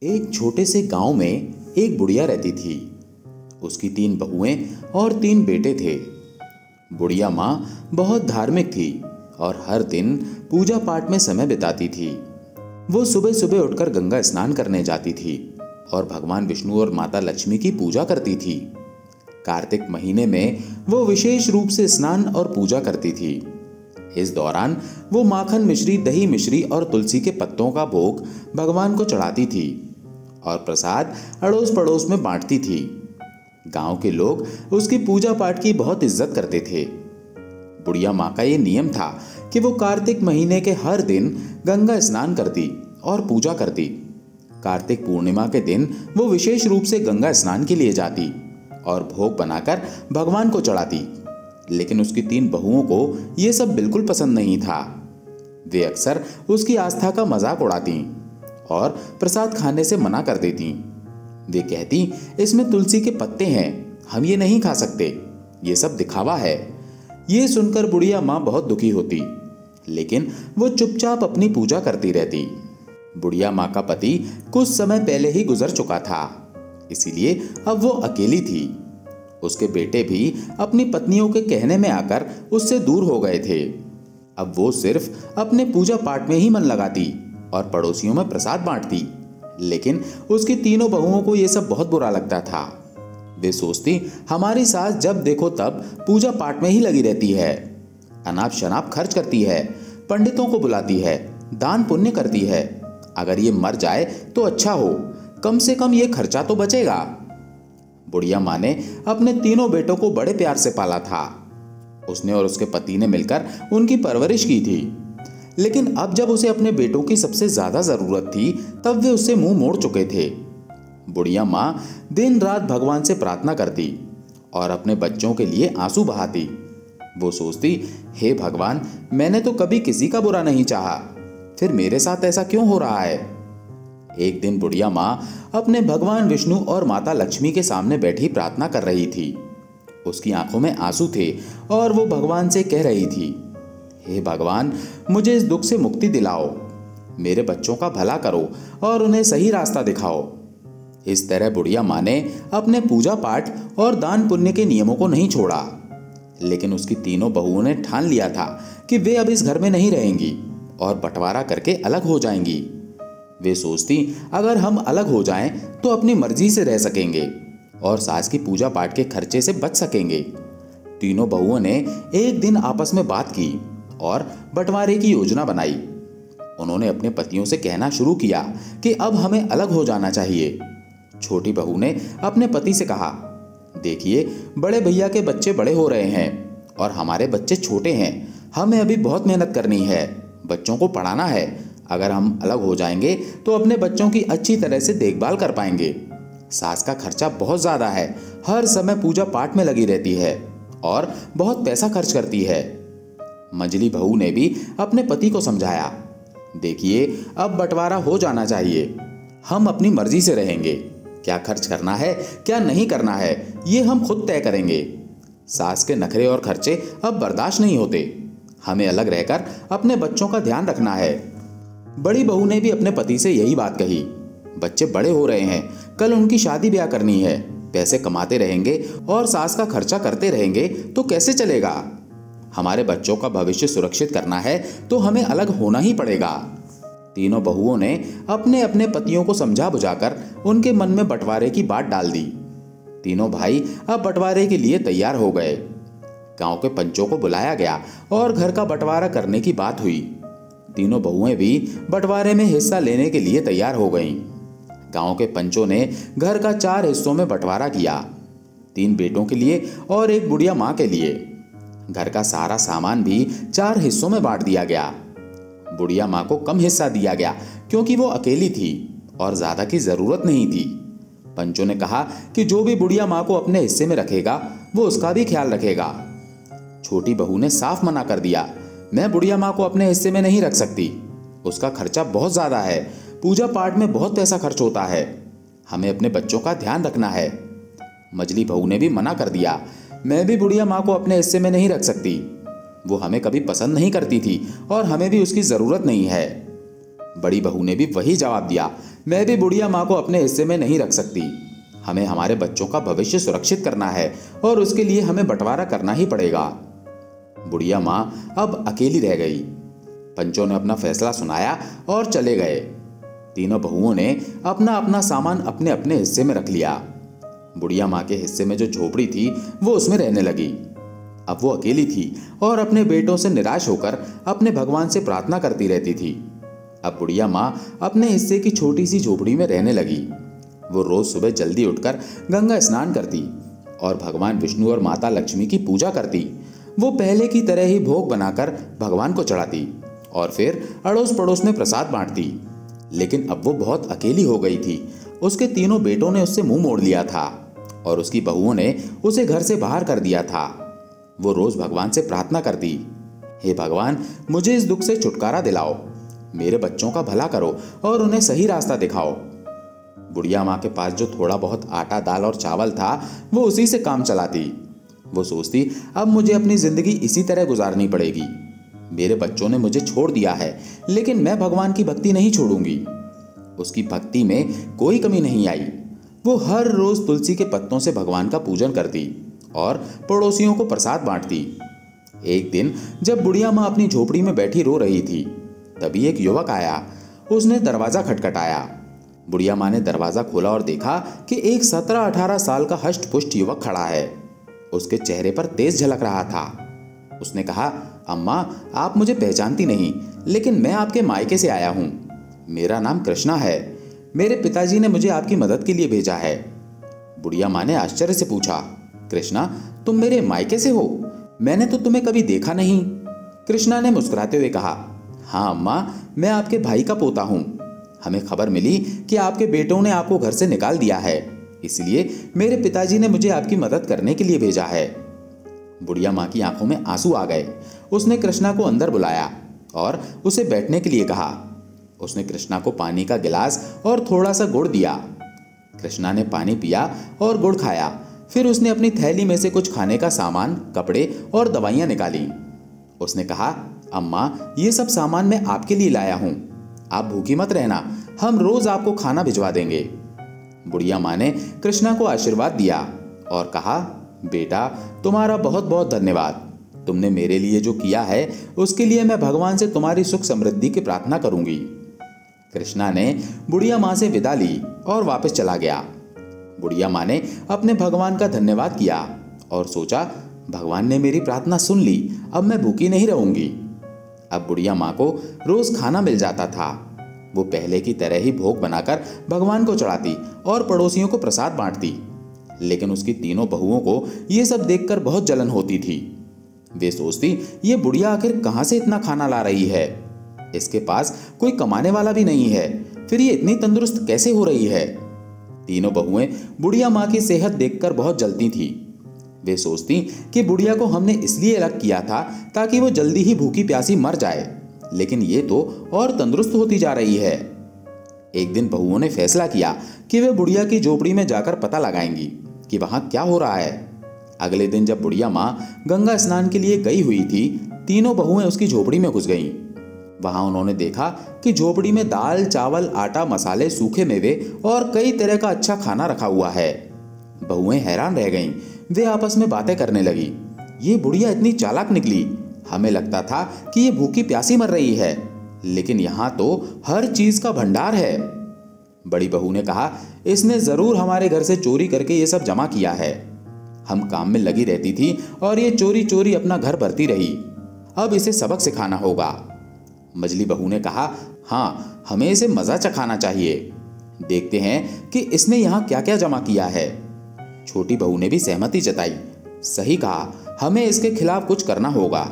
एक छोटे से गांव में एक बुढ़िया रहती थी। उसकी 3 बहुएं और 3 बेटे थे। बुढ़िया माँ बहुत धार्मिक थी और हर दिन पूजा पाठ में समय बिताती थी। वो सुबह सुबह उठकर गंगा स्नान करने जाती थी और भगवान विष्णु और माता लक्ष्मी की पूजा करती थी। कार्तिक महीने में वो विशेष रूप से स्नान और पूजा करती थी। इस दौरान वो माखन मिश्री, दही मिश्री और तुलसी के पत्तों का भोग भगवान को चढ़ाती थी और प्रसाद अड़ोस पड़ोस में बांटती थी। गांव के लोग उसकी पूजा पाठ की बहुत इज्जत करते थे। बुढ़िया माँ का ये नियम था कि वो कार्तिक महीने के हर दिन गंगा स्नान करती और पूजा करती। कार्तिक पूर्णिमा के दिन वो विशेष रूप से गंगा स्नान के लिए जाती और भोग बनाकर भगवान को चढ़ाती। लेकिन उसकी 3 बहुओं को ये सब बिल्कुल पसंद नहीं था। वे अक्सर उसकी आस्था का मजाक उड़ाती और प्रसाद खाने से मना कर देती। वे कहती, इसमें तुलसी के पत्ते हैं, हम ये नहीं खा सकते, ये सब दिखावा है। ये सुनकर बुढ़िया माँ बहुत दुखी होती, लेकिन वो चुपचाप अपनी पूजा करती रहती। बुढ़िया माँ का पति कुछ समय पहले ही गुजर चुका था, इसीलिए अब वो अकेली थी। उसके बेटे भी अपनी पत्नियों के कहने में आकर उससे दूर हो गए थे। अब वो सिर्फ अपने पूजा पाठ में ही मन लगाती और पड़ोसियों में प्रसाद बांटती। लेकिन उसकी 3 बहुओं को ये सब बहुत बुरा लगता था। वे सोचती, हमारी सास जब देखो तब पूजा पाठ में ही लगी रहती है, अनाप शनाप खर्च करती है, पंडितों को बुलाती है, दान पुण्य करती है। अगर ये मर जाए तो अच्छा हो, कम से कम ये खर्चा तो बचेगा। बुढ़िया माँ ने अपने 3 बेटों को बड़े प्यार से पाला था। उसने और उसके पति ने मिलकर उनकी परवरिश की थी। लेकिन अब जब उसे अपने बेटों की सबसे ज्यादा जरूरत थी, तब वे उससे मुंह मोड़ चुके थे। बुढ़िया माँ दिन रात भगवान से प्रार्थना करती और अपने बच्चों के लिए आंसू बहाती। वो सोचती, हे भगवान, मैंने तो कभी किसी का बुरा नहीं चाहा, फिर मेरे साथ ऐसा क्यों हो रहा है। एक दिन बुढ़िया माँ अपने भगवान विष्णु और माता लक्ष्मी के सामने बैठी प्रार्थना कर रही थी। उसकी आंखों में आंसू थे और वो भगवान से कह रही थी, हे भगवान, मुझे इस दुख से मुक्ति दिलाओ, मेरे बच्चों का भला करो और उन्हें सही रास्ता दिखाओ। इस तरह बुढ़िया माँ ने अपने पूजा पाठ और दान पुण्य के नियमों को नहीं छोड़ा। लेकिन उसकी 3 बहुओं ने ठान लिया था कि वे अब इस घर में नहीं रहेंगी और बंटवारा करके अलग हो जाएंगी। वे सोचती, अगर हम अलग हो जाएं तो अपनी मर्जी से रह सकेंगे और सास की पूजा पाठ के खर्चे से बच सकेंगे। 3 बहुओं ने एक दिन आपस में बात की और बंटवारे की योजना बनाई। उन्होंने अपने पतियों से कहना शुरू किया कि अब हमें अलग हो जाना चाहिए। छोटी बहू ने अपने पति से कहा, देखिए, बड़े भैया के बच्चे बड़े हो रहे हैं और हमारे बच्चे छोटे हैं, हमें अभी बहुत मेहनत करनी है, बच्चों को पढ़ाना है। अगर हम अलग हो जाएंगे तो अपने बच्चों की अच्छी तरह से देखभाल कर पाएंगे। सास का खर्चा बहुत ज्यादा है, हर समय पूजा पाठ में लगी रहती है और बहुत पैसा खर्च करती है। मंझली बहू ने भी अपने पति को समझाया, देखिए, अब बंटवारा हो जाना चाहिए, हम अपनी मर्जी से रहेंगे, क्या खर्च करना है क्या नहीं करना है ये हम खुद तय करेंगे। सास के नखरे और खर्चे अब बर्दाश्त नहीं होते, हमें अलग रहकर अपने बच्चों का ध्यान रखना है। बड़ी बहू ने भी अपने पति से यही बात कही, बच्चे बड़े हो रहे हैं, कल उनकी शादी ब्याह करनी है, पैसे कमाते रहेंगे और सास का खर्चा करते रहेंगे तो कैसे चलेगा। हमारे बच्चों का भविष्य सुरक्षित करना है तो हमें अलग होना ही पड़ेगा। 3 बहुओं ने अपने अपने पतियों को समझा बुझाकर उनके मन में बंटवारे की बात डाल दी। 3 भाई अब बंटवारे के लिए तैयार हो गए। गांव के पंचों को बुलाया गया और घर का बंटवारा करने की बात हुई। 3 बहुएं भी बंटवारे में हिस्सा लेने के लिए तैयार हो गईं। गांव के पंचों ने घर का 4 हिस्सों में बंटवारा किया, 3 बेटों के लिए और एक बुढ़िया माँ के लिए। घर का सारा सामान भी 4 हिस्सों में बांट दिया गया। बुढ़िया माँ को कम हिस्सा दिया गया क्योंकि वो अकेली थी और ज्यादा की जरूरत नहीं थी। पंचों ने कहा कि जो भी बुढ़िया माँ को अपने हिस्से में रखेगा वो उसका भी ख्याल रखेगा। छोटी बहू ने साफ मना कर दिया, मैं बुढ़िया माँ को अपने हिस्से में नहीं रख सकती, उसका खर्चा बहुत ज्यादा है, पूजा पाठ में बहुत पैसा खर्च होता है, हमें अपने बच्चों का ध्यान रखना है। मझली बहू ने भी मना कर दिया, मैं भी बुढ़िया माँ को अपने हिस्से में नहीं रख सकती, वो हमें कभी पसंद नहीं करती थी और हमें भी उसकी जरूरत नहीं है। बड़ी बहू ने भी वही जवाब दिया, मैं भी बुढ़िया माँ को अपने हिस्से में नहीं रख सकती। हमें हमारे बच्चों का भविष्य सुरक्षित करना है और उसके लिए हमें बंटवारा करना ही पड़ेगा। बुढ़िया माँ अब अकेली रह गई। पंचों ने अपना फैसला सुनाया और चले गए। तीनों बहुओं ने अपना अपना सामान अपने अपने हिस्से में रख लिया। बुढ़िया माँ के हिस्से में जो झोपड़ी थी वो उसमें रहने लगी। अब वो अकेली थी और अपने बेटों से निराश होकर अपने भगवान से प्रार्थना करती रहती थी। अब बुढ़िया माँ अपने हिस्से की छोटी सी झोपड़ी में रहने लगी। वो रोज सुबह जल्दी उठकर गंगा स्नान करती और भगवान विष्णु और माता लक्ष्मी की पूजा करती। वो पहले की तरह ही भोग बनाकर भगवान को चढ़ाती और फिर अड़ोस पड़ोस में प्रसाद बांटती। लेकिन अब वो बहुत अकेली हो गई थी। उसके तीनों बेटों ने उससे मुंह मोड़ लिया था और उसकी बहुओं ने उसे घर से बाहर कर दिया था। वो रोज भगवान से प्रार्थना करती, हे भगवान, मुझे इस दुख से छुटकारा दिलाओ, मेरे बच्चों का भला करो और उन्हें सही रास्ता दिखाओ। बुढ़िया माँ के पास जो थोड़ा बहुत आटा, दाल और चावल था वो उसी से काम चलाती। वो सोचती, अब मुझे अपनी जिंदगी इसी तरह गुजारनी पड़ेगी। मेरे बच्चों ने मुझे छोड़ दिया है, लेकिन मैं भगवान की भक्ति नहीं छोड़ूंगी। उसकी भक्ति में कोई कमी नहीं आई। वो हर रोज तुलसी के पत्तों से भगवान का पूजन करती और पड़ोसियों को प्रसाद बांटती। एक दिन जब बुढ़िया माँ अपनी झोपड़ी में बैठी रो रही थी, तभी एक युवक आया। उसने दरवाजा खटखटाया। बुढ़िया माँ ने दरवाजा खोला और देखा कि एक 17-18 साल का हष्ट पुष्ट युवक खड़ा है। उसके चेहरे पर तेज झलक रहा था। उसने कहा, अम्मा, आप मुझे पहचानती नहीं, लेकिन मैं आपके मायके से आया हूँ। मेरा नाम कृष्णा है। मेरे पिताजी ने मुझे आपकी मदद के लिए भेजा है। बुढ़िया माँ ने आश्चर्य से पूछा, कृष्णा, तुम मेरे मायके से हो? मैंने तो तुम्हें कभी देखा नहीं। कृष्णा ने मुस्कुराते हुए कहा, हाँ अम्मा, मैं आपके भाई का पोता हूँ। हमें खबर मिली कि आपके बेटों ने आपको घर से निकाल दिया है, इसलिए मेरे पिताजी ने मुझे आपकी मदद करने के लिए भेजा है। बुढ़िया माँ की आंखों में आंसू आ गए। उसने कृष्णा को अंदर बुलाया और उसे बैठने के लिए कहा। उसने कृष्णा को पानी का गिलास और थोड़ा सा गुड़ दिया। कृष्णा ने पानी पिया और गुड़ खाया। फिर उसने अपनी थैली में से कुछ खाने का सामान, कपड़े और दवाइयां निकाली। उसने कहा, अम्मा, ये सब सामान मैं आपके लिए लाया हूं। आप भूखी मत रहना, हम रोज आपको खाना भिजवा देंगे। बुढ़िया माँ ने कृष्णा को आशीर्वाद दिया और कहा, बेटा, तुम्हारा बहुत बहुत धन्यवाद। तुमने मेरे लिए जो किया है उसके लिए मैं भगवान से तुम्हारी सुख समृद्धि की प्रार्थना करूंगी। कृष्णा ने बुढ़िया माँ से विदा ली और वापस चला गया। बुढ़िया माँ ने अपने भगवान का धन्यवाद किया और सोचा, भगवान ने मेरी प्रार्थना सुन ली, अब मैं भूखी नहीं रहूंगी। अब बुढ़िया माँ को रोज खाना मिल जाता था। वो पहले की तरह ही भोग बनाकर भगवान को चढ़ाती और पड़ोसियों को प्रसाद बांटती। लेकिन उसकी तीनों बहुओं को ये सब देखकर बहुत जलन होती थी। वे सोचती, ये बुढ़िया आखिर कहाँ से इतना खाना ला रही है? इसके पास कोई कमाने वाला भी नहीं है, फिर ये इतनी तंदुरुस्त कैसे हो रही है? तीनों बहुएं बुढ़िया माँ की सेहत देखकर बहुत जलती थी। वे सोचती कि बुढ़िया को हमने इसलिए अलग किया था ताकि वो जल्दी ही भूखी प्यासी मर जाए, लेकिन ये तो और तंदुरुस्त होती जा रही है। एक दिन बहुओं ने फैसला किया कि वे बुढ़िया की झोपड़ी में जाकर पता लगाएंगी कि वहां क्या हो रहा है। अगले दिन जब बुढ़िया माँ गंगा स्नान के लिए गई हुई थी, तीनों बहुएं उसकी झोपड़ी में घुस गईं। वहां उन्होंने देखा कि झोपड़ी में दाल, चावल, आटा, मसाले, सूखे मेवे और कई तरह का अच्छा खाना रखा हुआ है। बहुएं हैरान रह गईं। वे आपस में बातें करने लगी, ये बुढ़िया इतनी चालाक निकली। हमें लगता था कि ये भूखी प्यासी मर रही है, लेकिन यहाँ तो हर चीज का भंडार है। बड़ी बहू ने कहा, इसने जरूर हमारे घर से चोरी करके ये सब जमा किया है। हम काम में लगी रहती थी और ये चोरी चोरी अपना घर भरती रही। अब इसे सबक सिखाना होगा। मझली बहू ने कहा, हाँ, हमें इसे मजा चखाना चाहिए। देखते हैं कि इसने यहाँ क्या क्या जमा किया है। छोटी बहू ने भी सहमति जताई। सही कहा, हमें इसके खिलाफ कुछ करना होगा।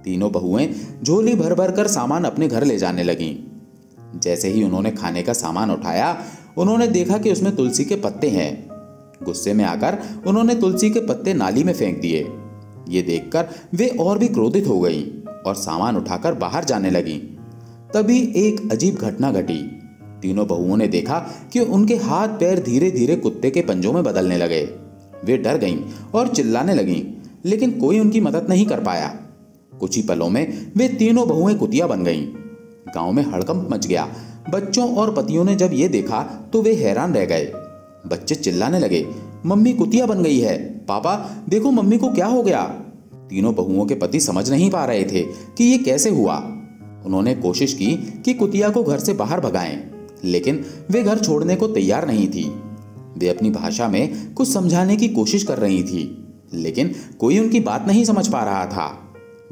तीनों बहुएं झोली भर भर कर सामान अपने घर ले जाने लगीं। जैसे ही उन्होंने खाने का सामान उठाया, उन्होंने देखा कि उसमें तुलसी के पत्ते हैं। गुस्से में आकर उन्होंने तुलसी के पत्ते नाली में फेंक दिए। ये देखकर वे और भी क्रोधित हो गईं और सामान उठाकर बाहर जाने लगीं। तभी एक अजीब घटना घटी। तीनों बहुओं ने देखा कि उनके हाथ पैर धीरे धीरे कुत्ते के पंजों में बदलने लगे। वे डर गईं और चिल्लाने लगीं, लेकिन कोई उनकी मदद नहीं कर पाया। कुछ ही पलों में वे तीनों बहुएं कुतिया बन गईं। गांव में हड़कंप मच गया। बच्चों और पतियों ने जब ये देखा तो वे हैरान रह गए। बच्चे चिल्लाने लगे, मम्मी कुतिया बन गई है, पापा देखो मम्मी को क्या हो गया। तीनों बहुओं के पति समझ नहीं पा रहे थे कि ये कैसे हुआ। उन्होंने कोशिश की कि कुतिया को घर से बाहर भगाएं, लेकिन वे घर छोड़ने को तैयार नहीं थी। वे अपनी भाषा में कुछ समझाने की कोशिश कर रही थी, लेकिन कोई उनकी बात नहीं समझ पा रहा था।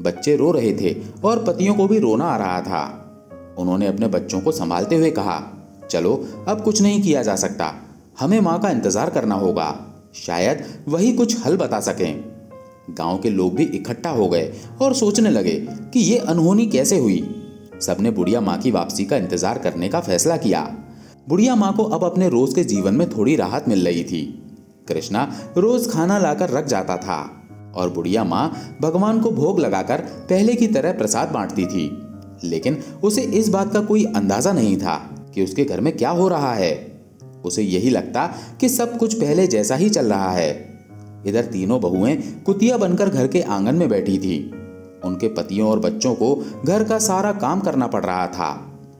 बच्चे रो रहे थे और पतियों को भी रोना आ रहा था। उन्होंने अपने बच्चों को संभालते हुए कहा, चलो अब कुछ नहीं किया जा सकता, हमें माँ का इंतजार करना होगा, शायद वही कुछ हल बता सकें। गांव के लोग भी इकट्ठा हो गए और सोचने लगे कि ये अनहोनी कैसे हुई। सबने बुढ़िया माँ की वापसी का इंतजार करने का फैसला किया। बुढ़िया माँ को अब अपने रोज के जीवन में थोड़ी राहत मिल रही थी। कृष्णा रोज खाना लाकर रख जाता था और बुढ़िया माँ भगवान को भोग लगाकर पहले की तरह प्रसाद बांटती थी, लेकिन उसे इस बात का कोई अंदाजा नहीं था कि उसके घर में क्या हो रहा है। उसे यही लगता कि सब कुछ पहले जैसा ही चल रहा है। इधर तीनों बहुएं कुतिया बनकर घर के आंगन में बैठी थी। उनके पतियों और बच्चों को घर का सारा काम करना पड़ रहा था।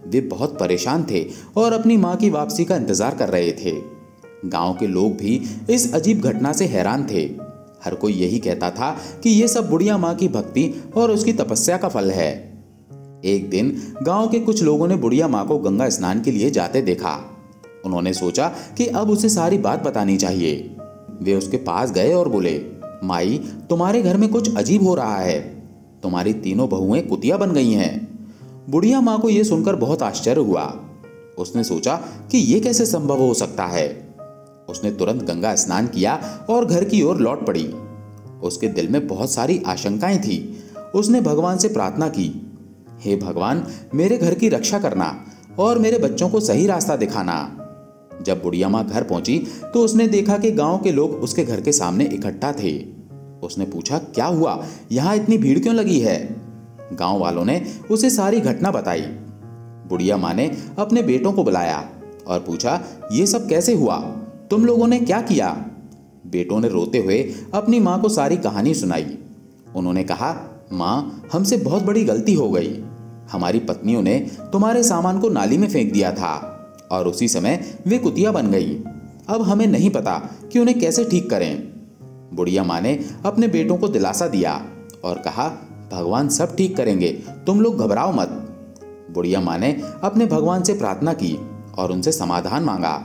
वे बहुत परेशान थे और अपनी माँ की वापसी का इंतजार कर रहे थे। गांव के लोग भी इस अजीब घटना से हैरान थे। हर कोई यही कहता था कि ये सब बुढ़िया माँ की भक्ति और उसकी तपस्या का फल है। एक दिन गांव के कुछ लोगों ने बुढ़िया माँ को गंगा स्नान के लिए जाते देखा। उन्होंने सोचा कि अब उसे सारी बात बतानी चाहिए। वे उसके पास गए और बोले, माई तुम्हारे घर में कुछ अजीब हो रहा है, तुम्हारी तीनों बहुएं कुतिया बन गई हैं। बुढ़िया माँ को यह सुनकर बहुत आश्चर्य हुआ। उसने सोचा कि यह कैसे संभव हो सकता है। उसने तुरंत गंगा स्नान किया और घर की ओर लौट पड़ी। उसके दिल में बहुत सारी आशंकाएं थी। उसने भगवान से प्रार्थना की, हे भगवान मेरे घर की रक्षा करना और मेरे बच्चों को सही रास्ता दिखाना। जब बुढ़िया माँ घर पहुंची तो उसने देखा कि गांव के लोग उसके घर के सामने इकट्ठा थे। उसने पूछा, क्या हुआ, यहाँ इतनी भीड़ क्यों लगी है। गांव वालों ने उसे सारी घटना बताई। बुढ़िया माँ ने अपने बेटों को बुलाया और पूछा, ये सब कैसे हुआ, तुम लोगों ने क्या किया। बेटों ने रोते हुए अपनी माँ को सारी कहानी सुनाई। उन्होंने कहा, माँ हमसे बहुत बड़ी गलती हो गई। हमारी पत्नियों ने तुम्हारे सामान को नाली में फेंक दिया था और उसी समय वे कुतिया बन गई। अब हमें नहीं पता कि उन्हें कैसे ठीक करें। बुढ़िया माँ ने अपने बेटों को दिलासा दिया और कहा, भगवान सब ठीक करेंगे, तुम लोग घबराओ मत। बुढ़िया माँ ने अपने भगवान से प्रार्थना की और उनसे समाधान मांगा।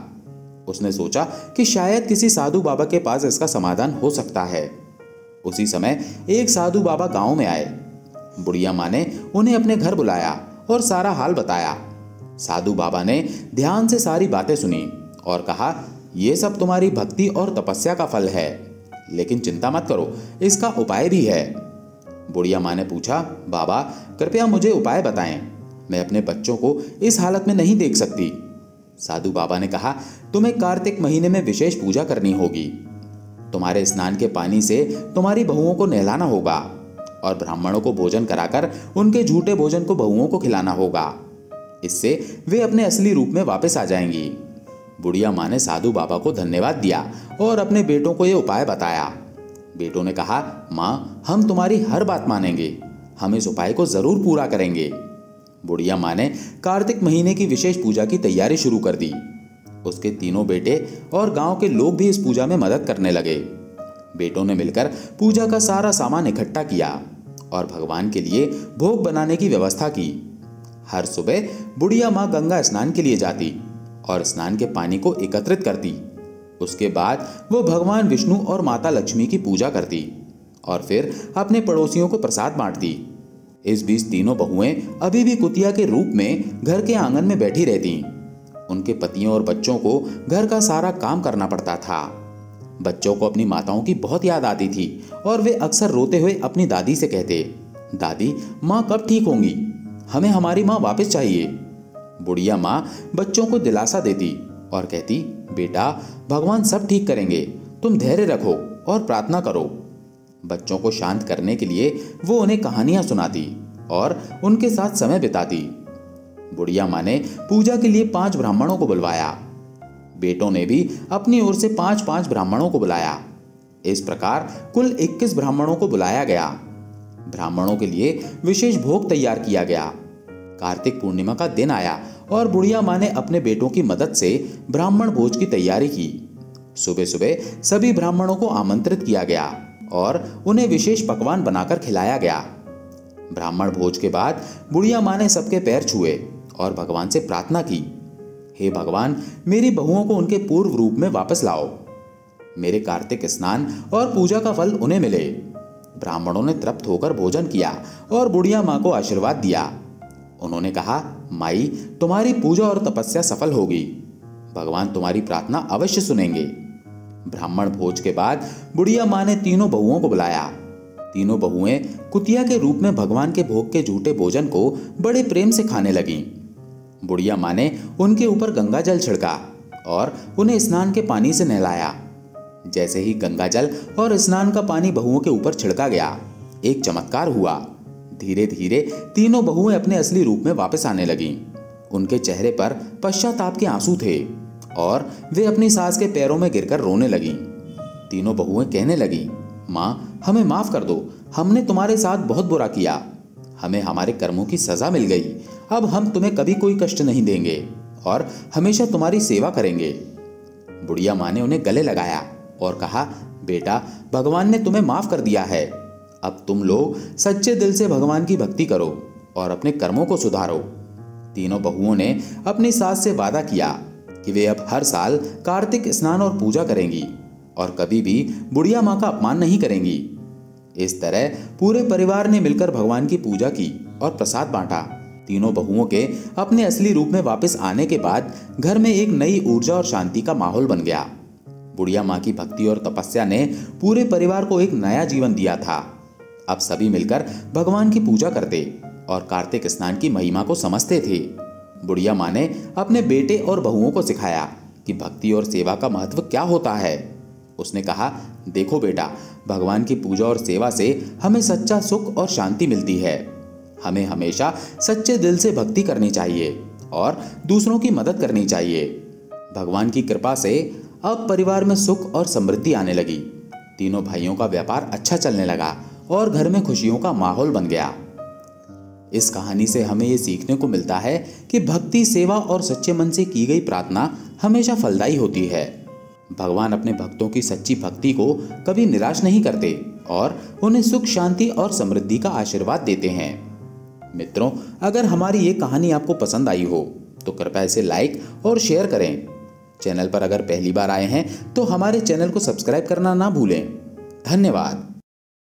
उसने सोचा कि शायद किसी साधु बाबा के पास इसका समाधान हो सकता है। उसी समय एक साधु बाबा गांव में आए। बुढ़िया माँ ने उन्हें अपने घर बुलाया और सारा हाल बताया। साधु बाबा ने ध्यान से सारी बातें सुनी और कहा, यह सब तुम्हारी भक्ति और तपस्या का फल है, लेकिन चिंता मत करो, इसका उपाय भी है। बुढ़िया माँ ने पूछा, बाबा कृपया मुझे उपाय बताएं, मैं अपने बच्चों को इस हालत में नहीं देख सकती। साधु बाबा ने कहा, तुम्हें कार्तिक महीने में विशेष पूजा करनी होगी। तुम्हारे स्नान के पानी से तुम्हारी बहुओं को नहलाना होगा और ब्राह्मणों को भोजन कराकर उनके झूठे भोजन को बहुओं को खिलाना होगा। इससे वे अपने असली रूप में वापस आ जाएंगी। बुढ़िया माँ ने साधु बाबा को धन्यवाद दिया और अपने बेटों को यह उपाय बताया। बेटों ने कहा, माँ हम तुम्हारी हर बात मानेंगे, हम इस उपाय को जरूर पूरा करेंगे। बुढ़िया माँ ने कार्तिक महीने की विशेष पूजा की तैयारी शुरू कर दी। उसके तीनों बेटे और गांव के लोग भी इस पूजा में मदद करने लगे। बेटों ने मिलकर पूजा का सारा सामान इकट्ठा किया और भगवान के लिए भोग बनाने की व्यवस्था की। हर सुबह बुढ़िया माँ गंगा स्नान के लिए जाती और स्नान के पानी को एकत्रित करती। उसके बाद वो भगवान विष्णु और माता लक्ष्मी की पूजा करती और फिर अपने पड़ोसियों को प्रसाद बांटती। इस बीच तीनों बहुएं अभी भी कुतिया के रूप में घर के आंगन में बैठी रहती। उनके पतियों और बच्चों को घर का सारा काम करना पड़ता था। बच्चों को अपनी माताओं की बहुत याद आती थी और वे अक्सर रोते हुए अपनी दादी से कहते, दादी माँ कब ठीक होंगी, हमें हमारी माँ वापस चाहिए। बुढ़िया माँ बच्चों को दिलासा देती और कहती, बेटा भगवान सब ठीक करेंगे, तुम धैर्य रखो और प्रार्थना करो। बच्चों को शांत करने के लिए वो उन्हें कहानियां सुनाती और उनके साथ समय बिताती। बुढ़िया माँ ने पूजा के लिए 5 ब्राह्मणों को बुलवाया। बेटों ने भी अपनी ओर से 5-5 ब्राह्मणों को बुलाया। इस प्रकार कुल 21 ब्राह्मणों को बुलाया गया। ब्राह्मणों के लिए विशेष भोग तैयार किया गया। कार्तिक पूर्णिमा का दिन आया और बुढ़िया माँ ने अपने बेटों की मदद से ब्राह्मण भोज की तैयारी की। सुबह सुबह सभी ब्राह्मणों को आमंत्रित किया गया और उन्हें विशेष पकवान बनाकर खिलाया गया। ब्राह्मण भोज के बाद बुढ़िया माँ ने सबके पैर छुए और भगवान से प्रार्थना की, हे भगवान, मेरी बहुओं को उनके पूर्व रूप में वापस लाओ। मेरे कार्तिक स्नान और पूजा का फल उन्हें मिले। ब्राह्मणों ने तृप्त होकर भोजन किया और बुढ़िया माँ को आशीर्वाद दिया। उन्होंने कहा, माई, तुम्हारी पूजा और तपस्या सफल होगी। भगवान तुम्हारी प्रार्थना अवश्य सुनेंगे। ब्राह्मण भोज के बाद बुढ़िया माँ ने तीनों बहुओं को बुलाया। तीनों बहुएं कुतिया के रूप में भगवान के भोग के झूठे भोजन को बड़े प्रेम से खाने लगीं। बुढ़िया माँ ने उनके ऊपर गंगा जल छिड़का और उन्हें स्नान के पानी से नहलाया। जैसे ही गंगा जल और स्नान का पानी बहुओं के ऊपर छिड़का गया, एक चमत्कार हुआ। धीरे धीरे तीनों बहुएं अपने असली रूप में वापस आने लगीं। उनके चेहरे पर पश्चाताप के आंसू थे और वे अपनी सास के पैरों में गिरकर रोने लगीं। तीनों बहुएं कहने लगीं, माँ, हमें माफ कर दो, हमने तुम्हारे साथ बहुत बुरा किया। हमें हमारे कर्मों की सजा मिल गई। अब हम तुम्हें कभी कोई कष्ट नहीं देंगे और हमेशा तुम्हारी सेवा करेंगे। बुढ़िया माँ ने उन्हें गले लगाया और कहा, बेटा, भगवान ने तुम्हें माफ कर दिया है। अब तुम लोग सच्चे दिल से भगवान की भक्ति करो और अपने कर्मों को सुधारो। तीनों बहुओं ने अपनी सास से वादा किया कि वे अब हर साल कार्तिक स्नान और पूजा करेंगी और कभी भी बुढ़िया माँ का अपमान नहीं करेंगी। इस तरह पूरे परिवार ने मिलकर भगवान की पूजा की और प्रसाद बांटा। तीनों बहुओं के अपने असली रूप में वापस आने के बाद घर में एक नई ऊर्जा और शांति का माहौल बन गया। बुढ़िया माँ की भक्ति और तपस्या ने पूरे परिवार को एक नया जीवन दिया था। अब सभी मिलकर भगवान की पूजा करते और कार्तिक स्नान की महिमा को समझते थे। बुढ़िया माँ ने अपने बेटे और बहुओं को सिखाया कि भक्ति और सेवा का महत्व क्या होता है। उसने कहा, देखो बेटा, भगवान की पूजा और सेवा से हमें सच्चा सुख और शांति मिलती है। हमें हमेशा सच्चे दिल से भक्ति करनी चाहिए और दूसरों की मदद करनी चाहिए। भगवान की कृपा से अब परिवार में सुख और समृद्धि आने लगी। तीनों भाइयों का व्यापार अच्छा चलने लगा और घर में खुशियों का माहौल बन गया। इस कहानी से हमें ये सीखने को मिलता है कि भक्ति, सेवा और सच्चे मन से की गई प्रार्थना हमेशा फलदायी होती है। भगवान अपने भक्तों की सच्ची भक्ति को कभी निराश नहीं करते और उन्हें सुख, शांति और समृद्धि का आशीर्वाद देते हैं। मित्रों, अगर हमारी ये कहानी आपको पसंद आई हो तो कृपया इसे लाइक और शेयर करें। चैनल पर अगर पहली बार आए हैं तो हमारे चैनल को सब्सक्राइब करना ना भूलें। धन्यवाद।